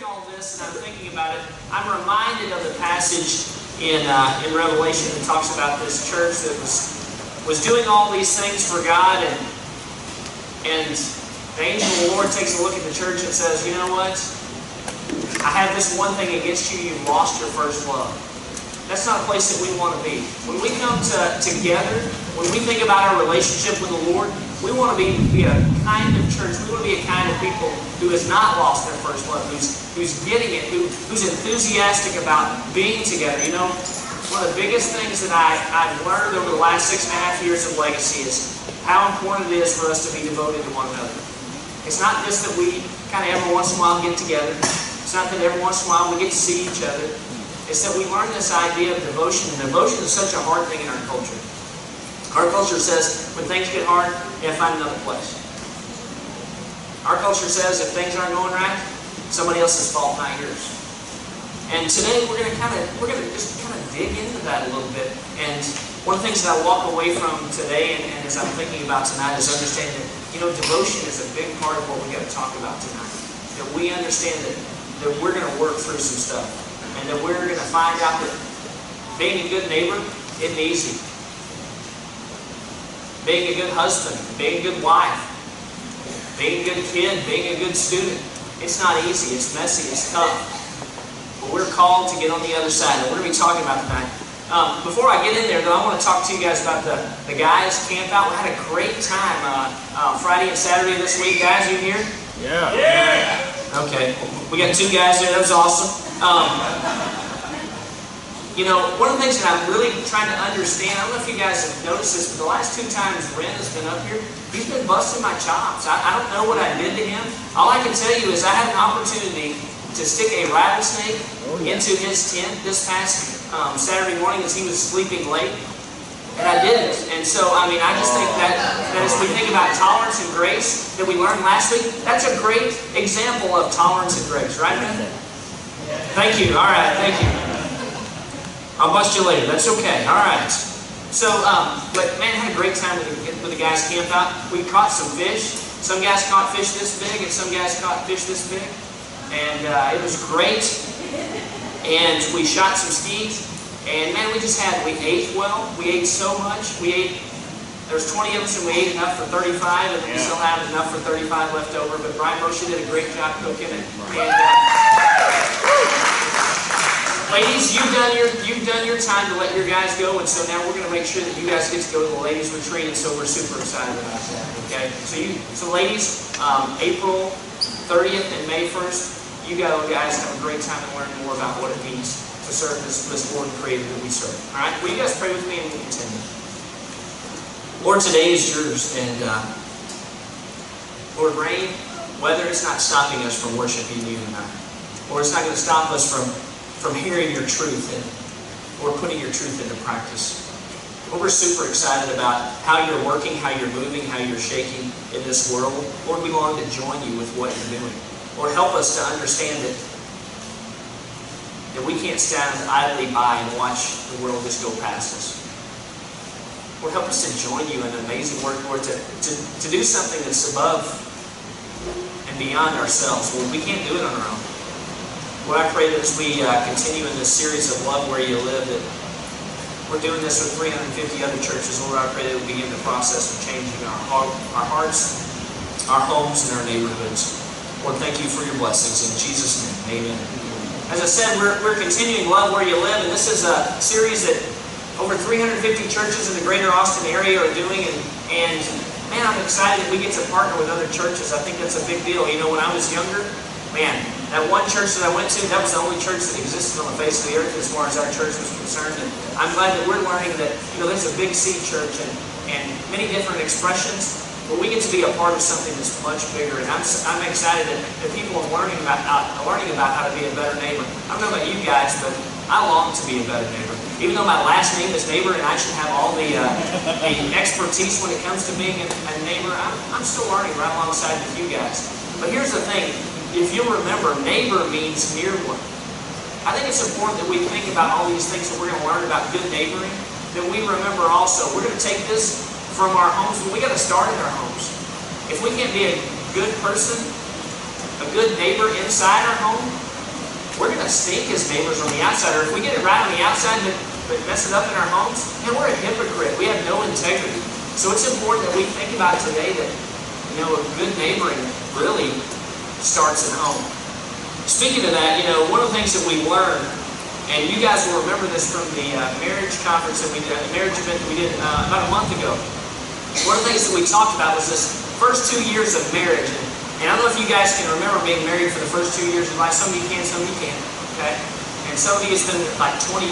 all this and I'm thinking about it, I'm reminded of the passage in Revelation that talks about this church that was doing all these things for God, and the angel of the Lord takes a look at the church and says, you know what? I have this one thing against you. You've lost your first love. That's not a place that we want to be. When we come together, when we think about our relationship with the Lord, we want to be a kind of church. We want to be a kind of people who has not lost their first love, who's getting it, who's enthusiastic about being together. You know, one of the biggest things that I've learned over the last 6.5 years of Legacy is how important it is for us to be devoted to one another. It's not just that we kind of every once in a while get together. It's not that every once in a while we get to see each other. It's that we learn this idea of devotion. And devotion is such a hard thing in our culture. Our culture says when things get hard, you have to find another place. Our culture says if things aren't going right, somebody else's fault, not yours. And today we're going to just kind of dig into that a little bit. And one of the things that I walk away from today, and as I'm thinking about tonight, is understanding that, you know, devotion is a big part of what we got to talk about tonight. That we understand that we're going to work through some stuff. And that we're going to find out that being a good neighbor isn't easy. Being a good husband, being a good wife, being a good kid, being a good student, it's not easy, it's messy, it's tough. But we're called to get on the other side. And we're going to be talking about tonight. Before I get in there, though, I want to talk to you guys about the guys' camp out. We had a great time Friday and Saturday this week. Guys, you here? Yeah. Yeah. Okay. We got 2 guys there. That was awesome. You know, one of the things that I'm really trying to understand, I don't know if you guys have noticed this, but the last 2 times Ren has been up here, he's been busting my chops. I don't know what I did to him. All I can tell you is I had an opportunity to stick a rattlesnake into his tent this past Saturday morning as he was sleeping late. And I didn't. And so, I mean, I just think that as we think about tolerance and grace that we learned last week, that's a great example of tolerance and grace, right, man? Thank you. All right. Thank you. I'll bust you later. That's okay. All right. So, but man, I had a great time with the guys camp out. We caught some fish. Some guys caught fish this big, and some guys caught fish this big. And it was great. And we shot some skeets. And man, we ate well. We ate so much. There's 20 of us, and we ate enough for 35, and we still have enough for 35 left over. But Brian Moshe did a great job cooking it. Ladies, you've done your time to let your guys go, and so now we're going to make sure that you guys get to go to the ladies' retreat, and so we're super excited about that. Okay, so ladies, April 30th and May 1st, you guys have a great time to learn more about what it means to serve this Lord Creator that we serve. All right, will you guys pray with me and we'll continue? Lord, today is yours, and Lord, rain, weather, it's not stopping us from worshiping you tonight. Lord, it's not going to stop us from hearing your truth or putting your truth into practice. Lord, we're super excited about how you're working, how you're moving, how you're shaking in this world. Lord, we long to join you with what you're doing. Lord, help us to understand that we can't stand idly by and watch the world just go past us. Lord, help us to join you in an amazing work, Lord, to do something that's above and beyond ourselves. Lord, we can't do it on our own. Lord, I pray that as we continue in this series of Love Where You Live, that we're doing this with 350 other churches. Lord, I pray that we'll begin the process of changing our hearts, our homes, and our neighborhoods. Lord, thank you for your blessings. In Jesus' name, amen. As I said, we're continuing Love Where You Live, and this is a series that over 350 churches in the greater Austin area are doing, and man, I'm excited that we get to partner with other churches. I think that's a big deal. You know, when I was younger, man, that one church that I went to, that was the only church that existed on the face of the earth as far as our church was concerned. And I'm glad that we're learning that, you know, there's a Big C church and many different expressions, but we get to be a part of something that's much bigger. And I'm excited that people are learning about how to be a better neighbor. I don't know about you guys, but I long to be a better neighbor. Even though my last name is Neighbor and I should have all the expertise when it comes to being a neighbor, I'm still learning right alongside with you guys. But here's the thing. If you'll remember, neighbor means near one. I think it's important that we think about all these things that we're going to learn about good neighboring, that we remember also. We're going to take this from our homes, but we got to start in our homes. If we can't be a good person, a good neighbor inside our home, we're going to stink as neighbors on the outside. Or if we get it right on the outside but mess it up in our homes, man, we're a hypocrite. We have no integrity. So it's important that we think about today that, a good neighboring really starts at home. Speaking of that, one of the things that we learned, and you guys will remember this from the marriage conference that we did, the marriage event that we did about a month ago. One of the things that we talked about was this first 2 years of marriage. And I don't know if you guys can remember being married for the first 2 years of life. Some of you can, some of you can't. Okay? And some of you it's been like 22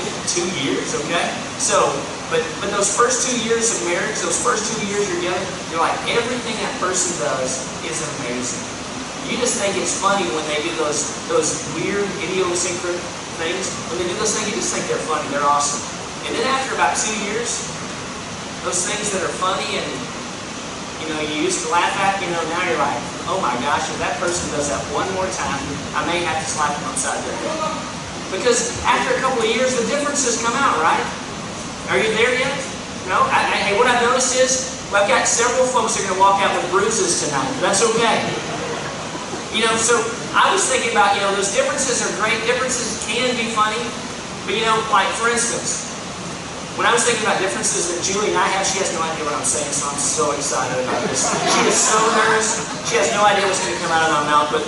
years, okay? So, but those first 2 years of marriage, those first 2 years you're together, you're like, everything that person does is amazing. You just think it's funny when they do those weird, idiosyncratic things. When they do those things, you just think they're funny, they're awesome. And then after about 2 years, those things that are funny and you used to laugh at, now you're like, oh my gosh, if that person does that one more time, I may have to slap them upside their head. Because after a couple of years, the differences come out, right? Are you there yet? No? Hey, what I've noticed is, I've got several folks that are going to walk out with bruises tonight. That's okay. So I was thinking about, those differences are great. Differences can be funny. But, like, for instance, when I was thinking about differences that Julie and I have, she has no idea what I'm saying, so I'm so excited about this. She is so nervous. She has no idea what's going to come out of my mouth. But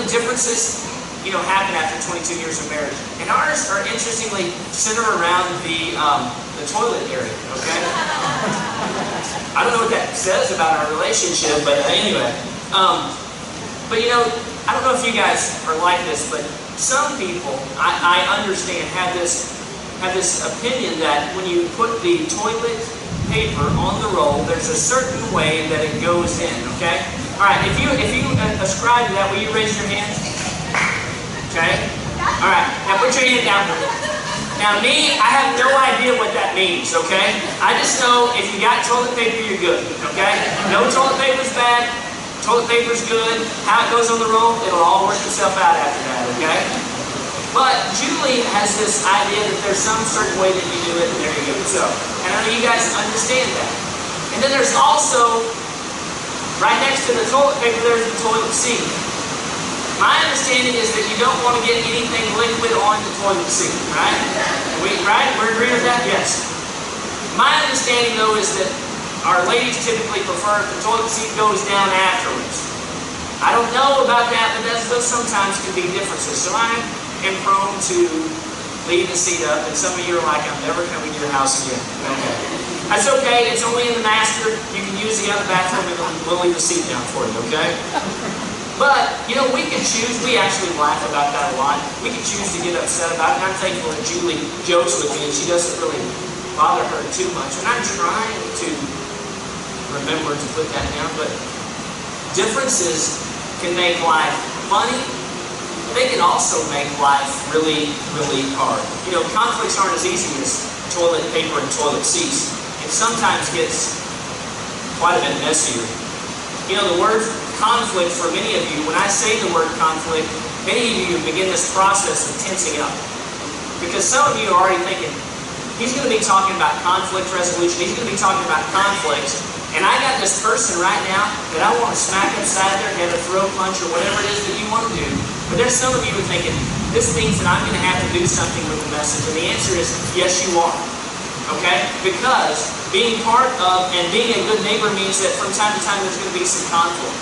differences, happen after 22 years of marriage. And ours are interestingly centered around the toilet area, okay? I don't know what that says about our relationship, but anyway. But I don't know if you guys are like this, but some people, I understand, have this opinion that when you put the toilet paper on the roll, there's a certain way that it goes in, okay? All right, if you ascribe to that, will you raise your hand? Okay? All right, now put your hand down. Now me, I have no idea what that means, okay? I just know if you got toilet paper, you're good, okay? No toilet paper's bad, toilet paper's good. How it goes on the roll, it'll all work itself out after that, okay? But Julie has this idea that there's some certain way that you do it, and there you go. So, and I know you guys understand that. And then there's also, right next to the toilet paper, there's the toilet seat. My understanding is that you don't want to get anything liquid on the toilet seat, right? Right? We're agreeing with that? Yes. My understanding, though, is that our ladies typically prefer if the toilet seat goes down afterwards. I don't know about that, but those sometimes can be differences. So I am prone to leave the seat up, and some of you are like, I'm never coming to your house again. Okay. That's okay. It's only in the master. You can use the other bathroom, and we'll leave the seat down for you, okay? But, we can choose. We actually laugh about that a lot. We can choose to get upset about it. And I'm thankful that Julie jokes with me, and she doesn't really bother her too much. And I'm trying to remember to put that down, but differences can make life funny. They can also make life really, really hard. Conflicts aren't as easy as toilet paper and toilet seats. It sometimes gets quite a bit messier. The word conflict, for many of you, when I say the word conflict, many of you begin this process of tensing up. Because some of you are already thinking, he's going to be talking about conflict resolution, he's going to be talking about conflicts, and I got this person right now that I want to smack upside their head, a throat punch, or whatever it is that you want to do. But there's some of you who are thinking, this means that I'm going to have to do something with the message. And the answer is, yes, you are. Okay? Because being part of and being a good neighbor means that from time to time there's going to be some conflict.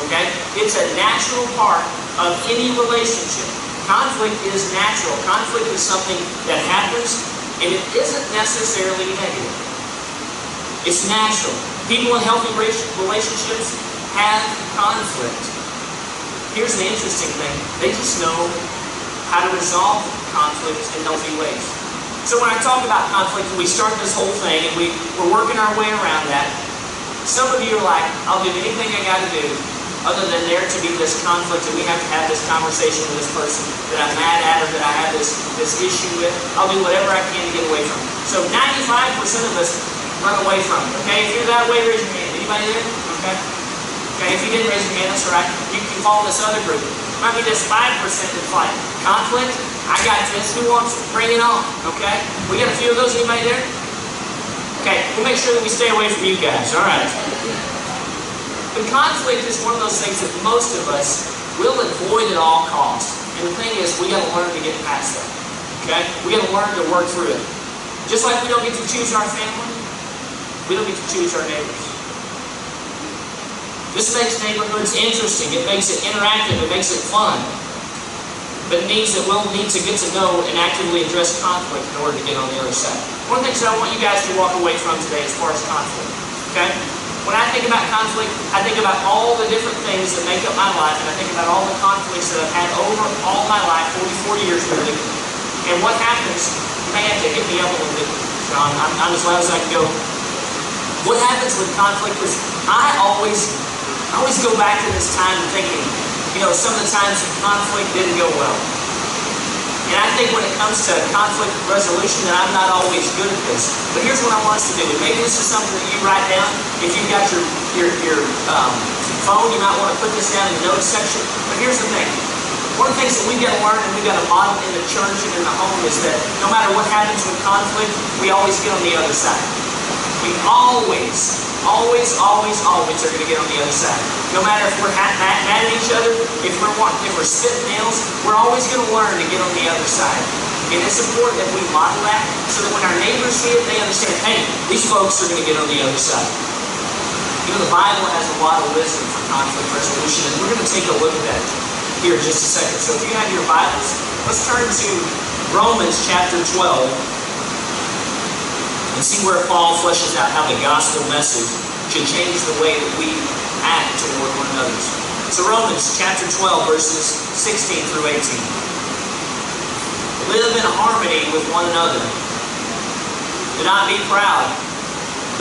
Okay? It's a natural part of any relationship. Conflict is natural. Conflict is something that happens, and it isn't necessarily negative. It's natural. People in healthy relationships have conflict. Here's the interesting thing. They just know how to resolve conflict in healthy ways. So when I talk about conflict, we start this whole thing, and we're working our way around that. Some of you are like, I'll do anything I got to do other than there to be this conflict, and we have to have this conversation with this person that I'm mad at or that I have this issue with. I'll do whatever I can to get away from it. So 95% of us run away from it. Okay? If you're that way, raise your hand. Anybody there? Okay? Okay, if you didn't raise your hand, that's all right. You can follow this other group. It might be this 5% that's like, conflict, I got this. Who wants it? Bring it on. Okay? We got a few of those. Anybody there? Okay, we'll make sure that we stay away from you guys. All right. But conflict is one of those things that most of us will avoid at all costs. And the thing is, we got to learn to get past that. Okay? We got to learn to work through it. Just like we don't get to choose our family, we don't get to choose our neighbors. This makes neighborhoods interesting. It makes it interactive. It makes it fun. But it means that we'll need to get to know and actively address conflict in order to get on the other side. One of the things that I want you guys to walk away from today as far as conflict. Okay? When I think about conflict, I think about all the different things that make up my life, and I think about all the conflicts that I've had over all my life, 44 years really. And what happens, may have to hit me up a little bit, John. I'm as loud as I can go. What happens with conflict is I always go back to this time thinking, some of the times conflict didn't go well. And I think when it comes to conflict resolution, that I'm not always good at this. But here's what I want us to do. And maybe this is something that you write down. If you've got your phone, you might want to put this down in the notes section. But here's the thing. One of the things that we've got to learn and we've got to model in the church and in the home is that no matter what happens with conflict, we always get on the other side. We always are going to get on the other side. No matter if we're mad at each other, if we're spitting nails, we're always going to learn to get on the other side. And it's important that we model that so that when our neighbors see it, they understand, hey, these folks are going to get on the other side. The Bible has a lot of wisdom for conflict resolution, and we're going to take a look at that here in just a second. So if you have your Bibles, let's turn to Romans chapter 12 and see where Paul fleshes out how the gospel message should change the way that we act toward one another. So Romans chapter 12, verses 16 through 18. Live in harmony with one another. Do not be proud,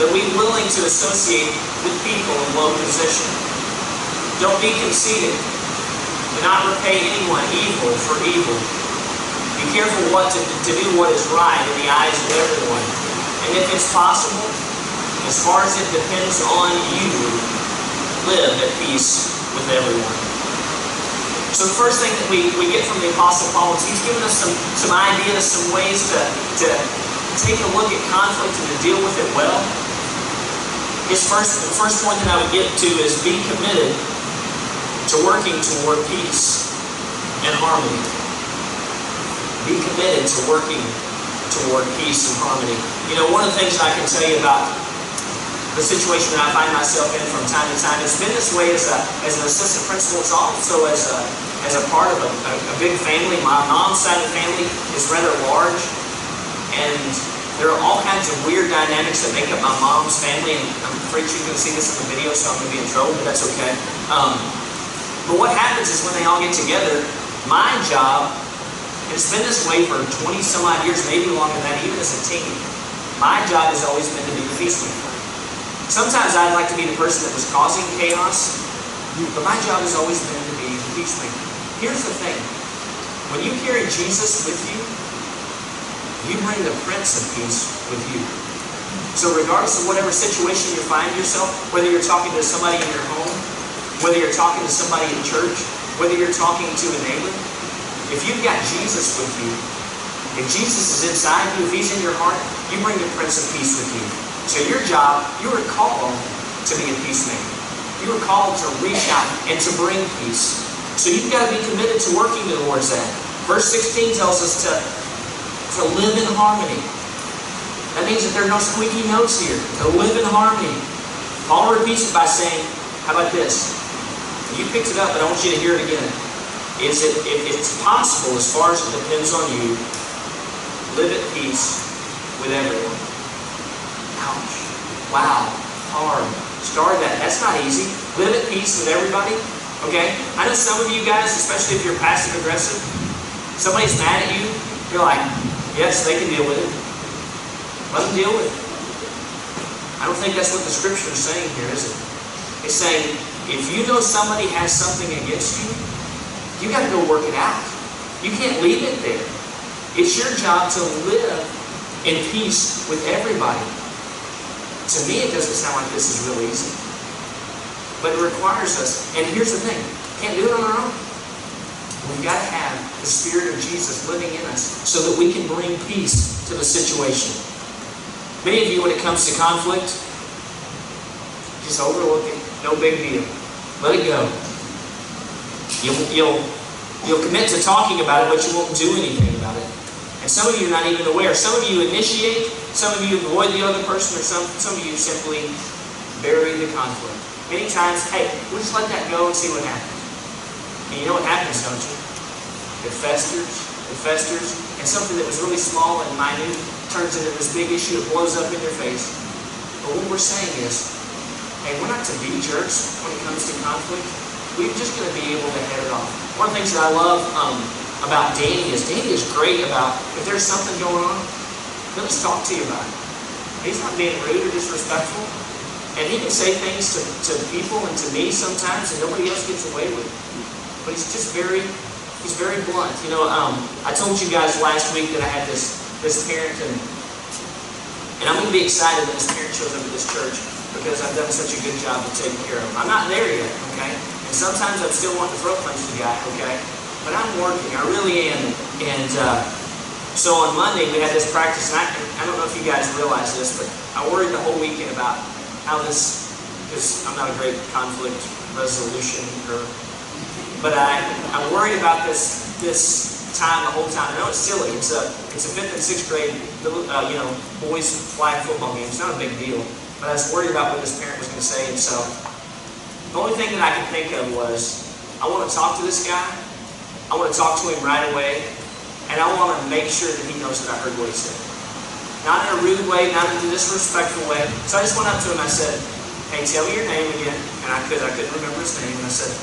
but be willing to associate with people in low position. Don't be conceited. Do not repay anyone evil for evil. Be careful to do what is right in the eyes of everyone. And if it's possible, as far as it depends on you, live at peace with everyone. So the first thing that we get from the Apostle Paul is he's given us some ideas, some ways to take a look at conflict and to deal with it well. The first point that I would get to is be committed to working toward peace and harmony. Be committed to working toward peace and harmony. One of the things that I can tell you about the situation that I find myself in from time to time, it's been this way as an assistant principal. It's also as a part of a big family. My mom's side of the family is rather large, and there are all kinds of weird dynamics that make up my mom's family, and I'm afraid you're going to see this in the video, so I'm going to be in trouble, but that's okay. But what happens is when they all get together, my job, and it's been this way for 20 some odd years, maybe longer than that, even as a teen, my job has always been to be the peacemaker. Sometimes I'd like to be the person that was causing chaos, but my job has always been to be the peacemaker. Here's the thing. When you carry Jesus with you, you bring the Prince of Peace with you. So regardless of whatever situation you find yourself, whether you're talking to somebody in your home, whether you're talking to somebody in church, whether you're talking to a neighbor, if you've got Jesus with you, if Jesus is inside you, if He's in your heart, you bring the Prince of Peace with you. So your job, you are called to be a peacemaker. You are called to reach out and to bring peace. So you've got to be committed to working towards that. Verse 16 tells us to live in harmony. That means that there are no squeaky notes here. To live in harmony. Paul repeats it by saying, how about this? You picked it up, but I want you to hear it again. If it's possible, as far as it depends on you, live at peace with everyone. Ouch. Wow. Hard. Start that. That's not easy. Live at peace with everybody. Okay? I know some of you guys, especially if you're passive aggressive, somebody's mad at you, you're like, yes, they can deal with it. Let them deal with it. I don't think that's what the scripture is saying here, is it? It's saying, if you know somebody has something against you, you got to go work it out. You can't leave it there. It's your job to live in peace with everybody. To me, it doesn't sound like this is real easy. But it requires us, and here's the thing, can't do it on our own. We've got to have the Spirit of Jesus living in us so that we can bring peace to the situation. Many of you, when it comes to conflict, just overlook it. No big deal. Let it go. You'll You'll commit to talking about it, but you won't do anything about it. And some of you are not even aware. Some of you initiate, some of you avoid the other person, or some of you simply bury the conflict. Many times, hey, we'll just let that go and see what happens. And you know what happens, don't you? It festers, and something that was really small and minute turns into this big issue. It blows up in your face. But what we're saying is, hey, we're not to be jerks when it comes to conflict. We're just going to be able to head it off. One of the things that I love about Danny is great about, if there's something going on, he'll just talk to you about it. He's not being rude or disrespectful. And he can say things to people and to me sometimes that nobody else gets away with. But he's just very blunt. You know, I told you guys last week that I had this parent, and I'm going to be excited when this parent shows up at this church because I've done such a good job of taking care of him. I'm not there yet, okay? And sometimes I'm still wanting to throat punch the guy, okay? But I'm working, I really am. And so on Monday we had this practice, and I don't know if you guys realize this, but I worried the whole weekend about how this, because I'm not a great conflict resolution, but I'm worried about this time the whole time. I know it's silly. It's a 5th and 6th grade, boys flag football game. It's not a big deal, but I was worried about what this parent was going to say, and so the only thing that I could think of was, I want to talk to this guy. I want to talk to him right away, and I want to make sure that he knows that I heard what he said. Not in a rude way, not in a disrespectful way. So I just went up to him and I said, hey, tell me your name again. And I couldn't remember his name. And I said,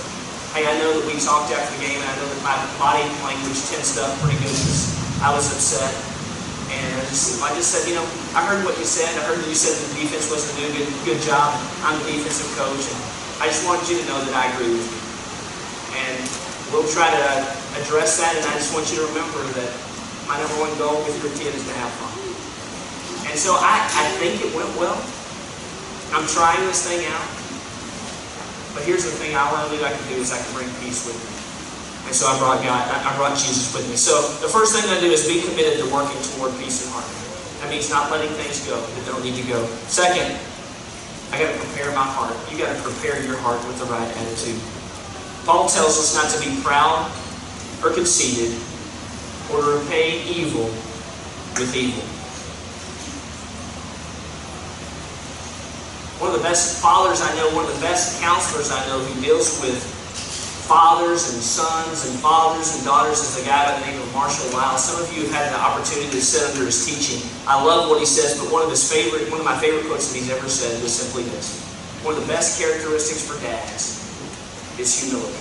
hey, I know that we talked after the game, and I know that my body language tensed up pretty good because I was upset. And I just said, you know, I heard what you said. I heard that you said that the defense wasn't doing a good job. I'm the defensive coach, and I just wanted you to know that I agree with you. And we'll try to address that, and I just want you to remember that my number one goal with your kid is to have fun. And so I think it went well. I'm trying this thing out. But here's the thing, all I knew I could do is I could bring peace with me. And so I brought Jesus with me. So the first thing I do is be committed to working toward peace and harmony. That means not letting things go that don't need to go. Second, I got to prepare my heart. You got to prepare your heart with the right attitude. Paul tells us not to be proud or conceited or to repay evil with evil. One of the best fathers I know, one of the best counselors I know who deals with fathers and sons and fathers and daughters is a guy by the name of Marshall Wiles. Some of you have had the opportunity to sit under his teaching. I love what he says, but one of my favorite quotes that he's ever said was simply this. One of the best characteristics for dads is humility.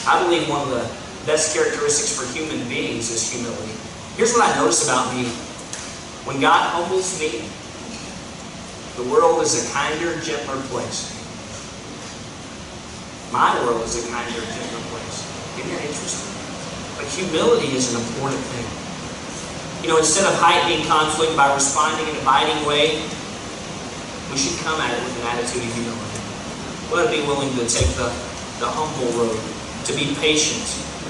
I believe one of the best characteristics for human beings is humility. Here's what I notice about me. When God humbles me, the world is a kinder, gentler place. My world is a kinder, gentler place. Isn't that interesting? But humility is an important thing. You know, instead of heightening conflict by responding in a biting way, we should come at it with an attitude of humility. We ought to be willing to take the humble road, to be patient,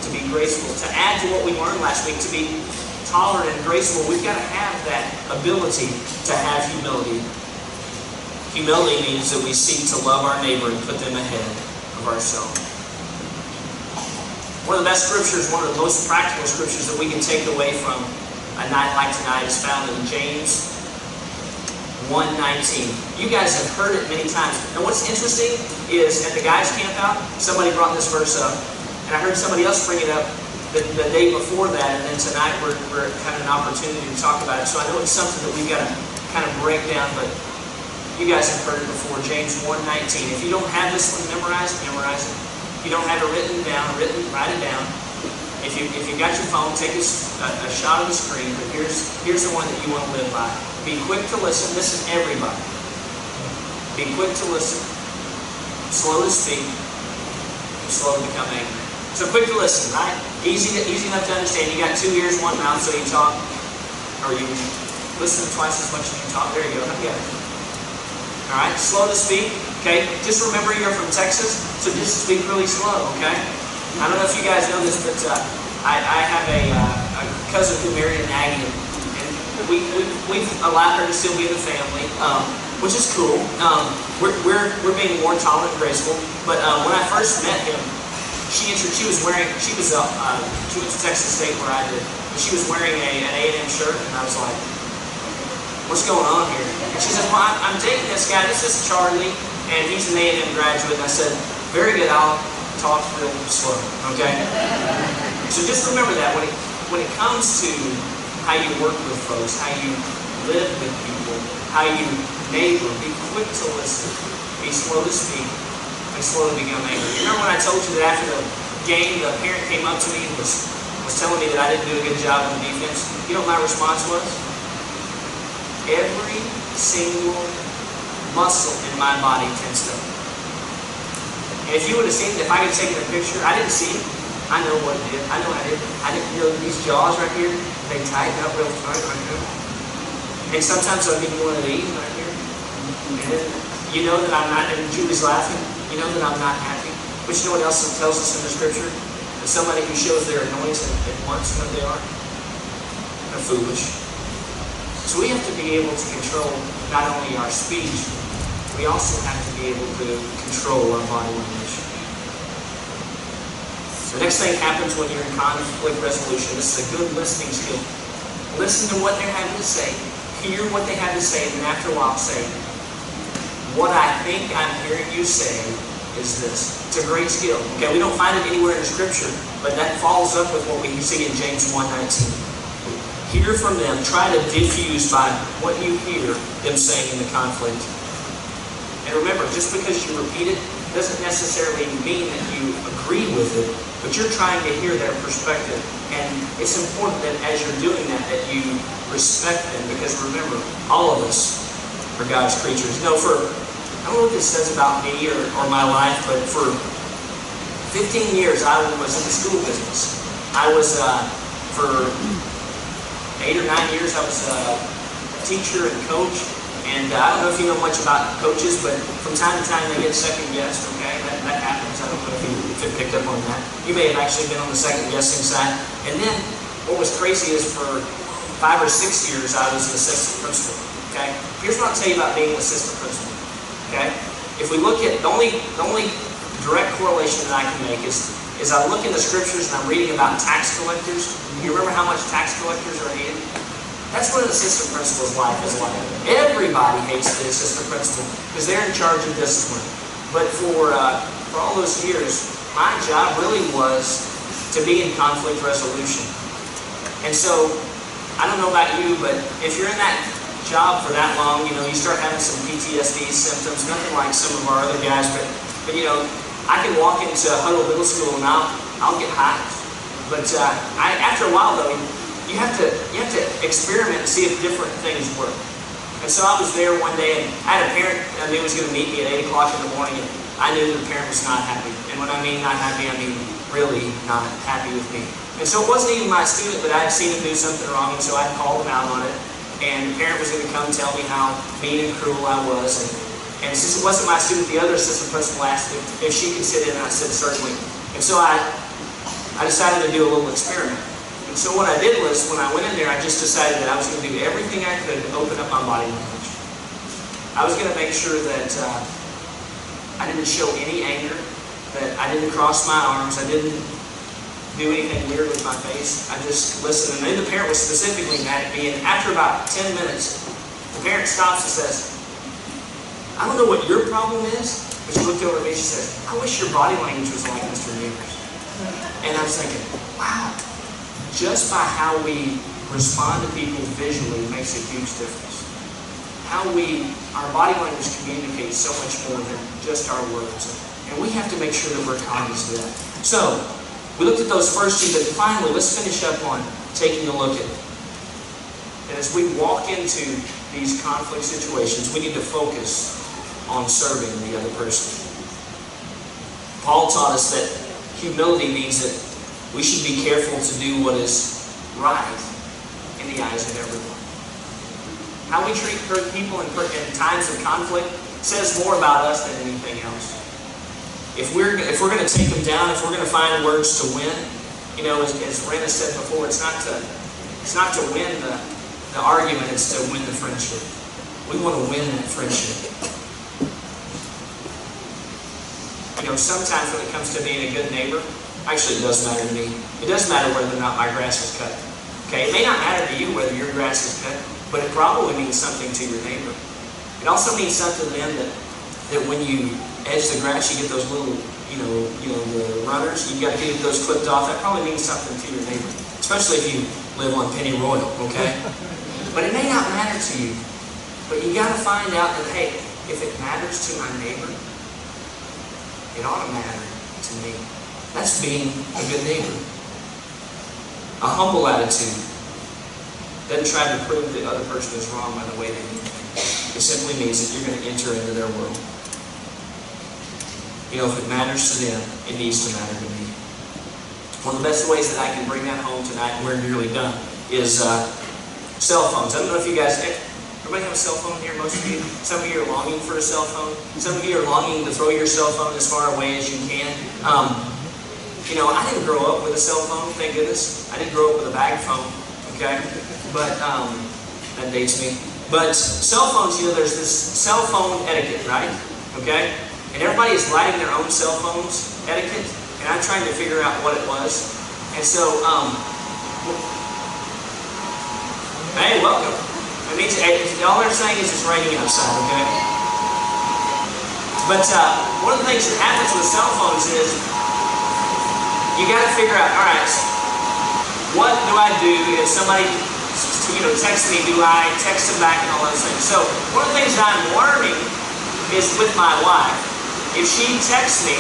to be graceful, to add to what we learned last week, to be tolerant and graceful. We've got to have that ability to have humility. Humility means that we seek to love our neighbor and put them ahead of ourselves. One of the best scriptures, one of the most practical scriptures that we can take away from a night like tonight is found in James 1:19. You guys have heard it many times. And what's interesting is at the guys' camp out, somebody brought this verse up, and I heard somebody else bring it up the day before that, and then tonight we're having an opportunity to talk about it. So I know it's something that we've got to kind of break down, but you guys have heard it before, James 1:19. If you don't have this one memorized, memorize it. If you don't have it written down, write it down. If you got your phone, take a shot of the screen, but here's the one that you want to live by. Be quick to listen. Listen, everybody. Be quick to listen. Slow to speak. And slow to become angry. So quick to listen, right? Easy enough to understand. You got 2 ears, 1 mouth, so you talk, or you listen twice as much as you talk. There you go. Yeah. All right, slow to speak, okay? Just remember you're from Texas, so just speak really slow, okay? I don't know if you guys know this, but I have a cousin who married an Aggie, and we've allowed her to still be in the family, which is cool. We're being more tolerant and graceful, but when I first met him, she went to Texas State where I did, and she was wearing an A&M shirt, and I was like, what's going on here? And she said, well, I'm dating this guy. This is Charlie, and he's an A&M graduate. And I said, very good. I'll talk real slow, okay? So just remember that when it comes to how you work with folks, how you live with people, how you neighbor, be quick to listen, be slow to speak, and slow to become angry. Remember when I told you that after the game, the parent came up to me and was telling me that I didn't do a good job on the defense? You know what my response was? Every single muscle in my body tensed up. And if you would have seen it, if I could have taken a picture, I didn't see it. I know what it did. I know I didn't, you know, these jaws right here, they tighten up real tight right here. And sometimes I'll give you one of these right here. And then you know that I'm not, and Julie's laughing, you know that I'm not happy. But you know what else it tells us in the scripture? That somebody who shows their annoyance at once when they are? They're foolish. So we have to be able to control not only our speech, we also have to be able to control our body language. The next thing happens when you're in conflict resolution. This is a good listening skill. Listen to what they're having to say. Hear what they have to say, and then after a while say, what I think I'm hearing you say is this. It's a great skill. Okay, we don't find it anywhere in the scripture, but that follows up with what we see in James 1:19. Hear from them. Try to diffuse by what you hear them saying in the conflict. And remember, just because you repeat it doesn't necessarily mean that you agree with it, but you're trying to hear their perspective. And it's important that as you're doing that, that you respect them, because remember, all of us are God's creatures. You know, I don't know what this says about me or my life, but for 15 years I was in the school business. I was, for 8 or 9 years, I was a teacher and coach. And I don't know if you know much about coaches, but from time to time they get second guessed, okay? That happens. I don't know if you picked up on that. You may have actually been on the second guessing side. And then what was crazy is for 5 or 6 years I was an assistant principal, okay? Here's what I'll tell you about being an assistant principal, okay? If we look at, the only direct correlation that I can make is I look in the scriptures and I'm reading about tax collectors. You remember how much tax collectors are hated? That's what an assistant principal's life is like. Everybody hates the assistant principal because they're in charge of discipline. But for all those years, my job really was to be in conflict resolution. And so, I don't know about you, but if you're in that job for that long, you know, you start having some PTSD symptoms, nothing like some of our other guys, but you know, I can walk into Huddle Middle School and I'll get hives. But after a while though, you have to experiment and see if different things work. And so I was there one day, and I had a parent I knew was going to meet me at 8 o'clock in the morning, and I knew that the parent was not happy. And when I mean not happy, I mean really not happy with me. And so it wasn't even my student, but I had seen him do something wrong, and so I called him out on it. And the parent was going to come tell me how mean and cruel I was. And since it wasn't my student, the other assistant principal asked if she could sit in, and I said certainly. And so I decided to do a little experiment. And so what I did was, when I went in there, I just decided that I was going to do everything I could to open up my body language. I was going to make sure that I didn't show any anger, that I didn't cross my arms, I didn't do anything weird with my face. I just listened. And then the parent was specifically mad at me, and after about 10 minutes, the parent stops and says, I don't know what your problem is, but she looked over at me and she says, I wish your body language was like Mr. Neighbor's. And I was thinking, wow. Just by how we respond to people visually makes a huge difference. How our body language communicates so much more than just our words. And we have to make sure that we're cognizant of that. So, we looked at those first two, but finally, let's finish up on taking a look at it. And as we walk into these conflict situations, we need to focus on serving the other person. Paul taught us that humility means that we should be careful to do what is right in the eyes of everyone. How we treat people in times of conflict says more about us than anything else. If we're going to take them down, if we're going to find words to win, you know, as Rena said before, it's not to win the argument, it's to win the friendship. We want to win that friendship. You sometimes when it comes to being a good neighbor, actually it does matter to me. It does matter whether or not my grass is cut. Okay, it may not matter to you whether your grass is cut, but it probably means something to your neighbor. It also means something to them that when you edge the grass, you get those little, the runners. You've got to get those clipped off. That probably means something to your neighbor, especially if you live on Penny Royal. Okay, but it may not matter to you. But you got to find out that, hey, if it matters to my neighbor, it ought to matter to me. That's being a good neighbor. A humble attitude doesn't try to prove the other person is wrong by the way they do things. It simply means that you're going to enter into their world. If it matters to them, it needs to matter to me. One of the best ways that I can bring that home tonight, and we're nearly done, is cell phones. I don't know if you guys... Everybody have a cell phone here, most of you? Some of you are longing for a cell phone. Some of you are longing to throw your cell phone as far away as you can. I didn't grow up with a cell phone, thank goodness. I didn't grow up with a bag phone, okay? But, that dates me. But cell phones, there's this cell phone etiquette, right? Okay? And everybody is writing their own cell phones etiquette, and I'm trying to figure out what it was. And so, hey, welcome. All they're saying is it's raining outside, okay? But one of the things that happens with cell phones is you got to figure out, all right, what do I do if somebody texts me? Do I text them back and all those things? So one of the things that I'm learning is with my wife. If she texts me,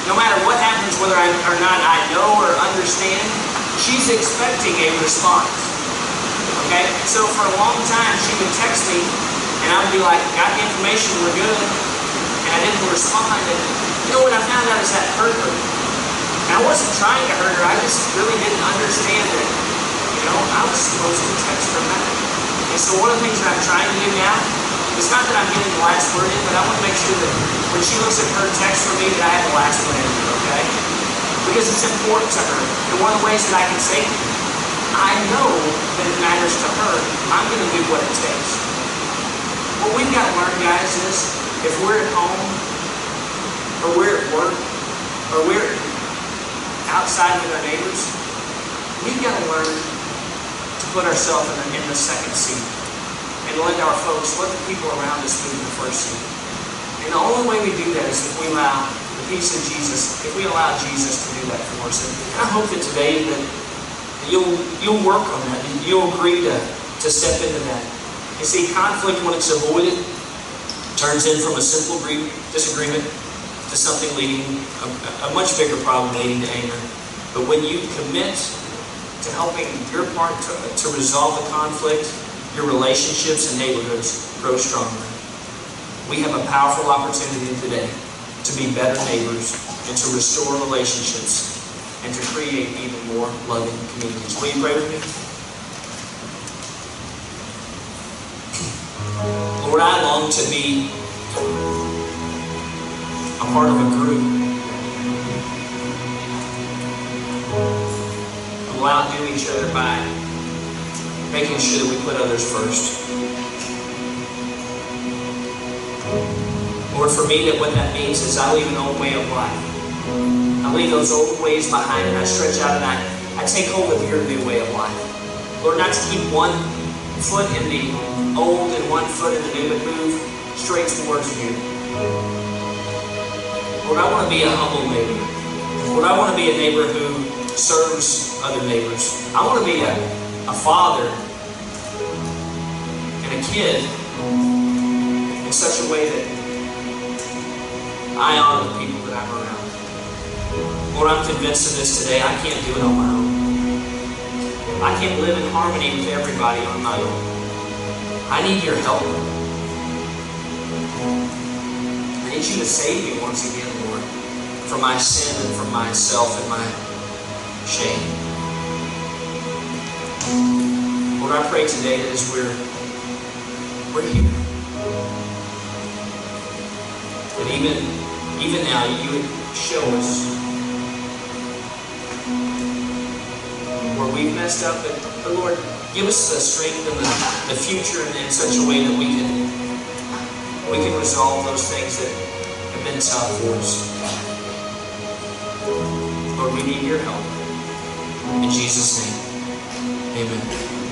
no matter what happens, whether or not I know or understand, she's expecting a response. Okay? So for a long time, she would text me, and I would be like, got the information, we're good. And I didn't respond. And what I found out is that hurt her. And I wasn't trying to hurt her. I just really didn't understand that, I was supposed to text her back. And so one of the things that I'm trying to do now, it's not that I'm getting the last word in, but I want to make sure that when she looks at her text from me, that I have the last word in, okay? Because it's important to her. And one of the ways that I can say, I know that it matters to her. I'm going to do what it takes. What we've got to learn, guys, is if we're at home, or we're at work, or we're outside with our neighbors, we've got to learn to put ourselves in the second seat. And let the people around us move in the first seat. And the only way we do that is if we allow the peace of Jesus, if we allow Jesus to do that for us. And I hope that today that you'll work on that. And you'll agree to step into that. You see, conflict, when it's avoided, turns in from a simple disagreement to something leading, a much bigger problem leading to anger. But when you commit to helping your part to resolve the conflict, your relationships and neighborhoods grow stronger. We have a powerful opportunity today to be better neighbors and to restore relationships and to create even more loving communities. Will you pray with me? Lord, I long to be a part of a group who outdo each other by making sure that we put others first. Lord, for me, what that means is I leave an old way of life. I leave those old ways behind and I stretch out and I take hold of your new way of life. Lord, not to keep one foot in the old and one foot in the new, but move straight towards you. Lord, I want to be a humble neighbor. Lord, I want to be a neighbor who serves other neighbors. I want to be a father and a kid in such a way that I honor the people that I'm around. Lord, I'm convinced of this today. I can't do it on my own. I can't live in harmony with everybody on my own. I need your help. I need you to save me once again, Lord, from my sin and from myself and my shame. Lord, I pray today that as we're here, that even now you would show us where we've messed up, but Lord, give us the strength and the future in such a way that we can resolve those things have been tough for us. Lord, we need your help. In Jesus' name, amen.